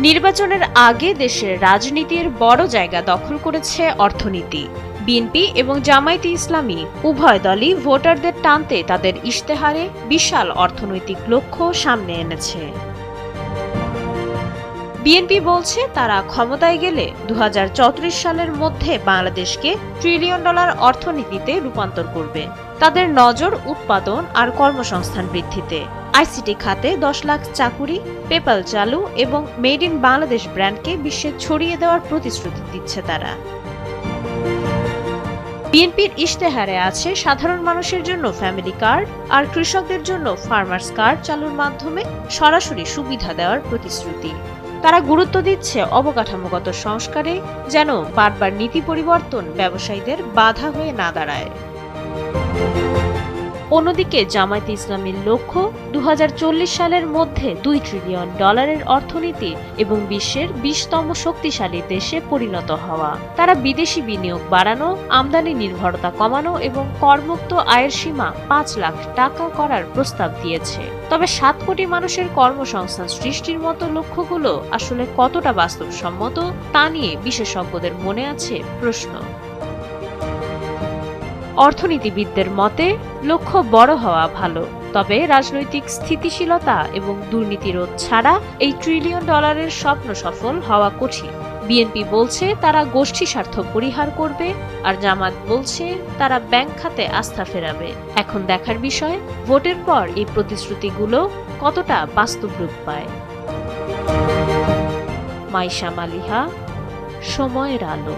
নির্বাচনের আগে দেশের রাজনীতির বড় জায়গা দখল করেছে অর্থনীতি। বিএনপি এবং জামায়াতে ইসলামী উভয় দলই ভোটারদের টানতে তাদের ইশতেহারে বিশাল অর্থনৈতিক লক্ষ্য সামনে এনেছে। বিএনপি বলছে তারা ক্ষমতায় গেলে ২০৩৪ সালের মধ্যে বাংলাদেশকে $1 ট্রিলিয়ন অর্থনীতিতে রূপান্তর করবে। তাদের নজর উৎপাদন আর কর্মসংস্থান বৃদ্ধিতে। আইসিটি খাতে ১০ লাখ চাকুরি, পেপ্যাল চালু এবং মেড ইন বাংলাদেশ ব্র্যান্ডকে বিশ্বে ছড়িয়ে দেওয়ার প্রতিশ্রুতি দিচ্ছে তারা। বিএনপির ইশতেহারে আছে সাধারণ মানুষের জন্য ফ্যামিলি কার্ড আর কৃষকদের জন্য ফার্মার্স কার্ড চালুর মাধ্যমে সরাসরি সুবিধা দেওয়ার প্রতিশ্রুতি। তারা গুরুত্ব দিচ্ছে অবকাঠামোগত সংস্কারে, যেন বারবার নীতি পরিবর্তন ব্যবসায়ীদের বাধা হয়ে না দাঁড়ায়। অন্যদিকে জামায়াতে ইসলামীর লক্ষ্য ২০৪০ সালের মধ্যে $2 ট্রিলিয়ন অর্থনীতি এবং বিশ্বের ২০তম শক্তিশালী দেশে পরিণত হওয়া। তারা বিদেশি বিনিয়োগ বাড়ানো, আমদানি নির্ভরতা কমানো এবং করমুক্ত আয়ের সীমা $5 লাখ করার প্রস্তাব দিয়েছে। তবে ৭ কোটি মানুষের কর্মসংস্থান সৃষ্টির মতো লক্ষ্যগুলো আসলে কতটা বাস্তবসম্মত তা নিয়ে বিশেষজ্ঞদের মনে আছে প্রশ্ন। অর্থনীতিবিদদের মতে লক্ষ্য বড় হওয়া ভালো, তবে রাজনৈতিক স্থিতিশীলতা এবং দুর্নীতি রোধ ছাড়া এই $1 ট্রিলিয়ন স্বপ্ন সফল হওয়া কঠিন। বিএনপি বলছে তারা গোষ্ঠী স্বার্থ পরিহার করবে, আর জামাত বলছে তারা ব্যাংক খাতে আস্থা ফেরাবে। এখন দেখার বিষয় ভোটের পর এই প্রতিশ্রুতিগুলো কতটা বাস্তব রূপ পায়। মাইশা মালিহা, সময়ের আলো।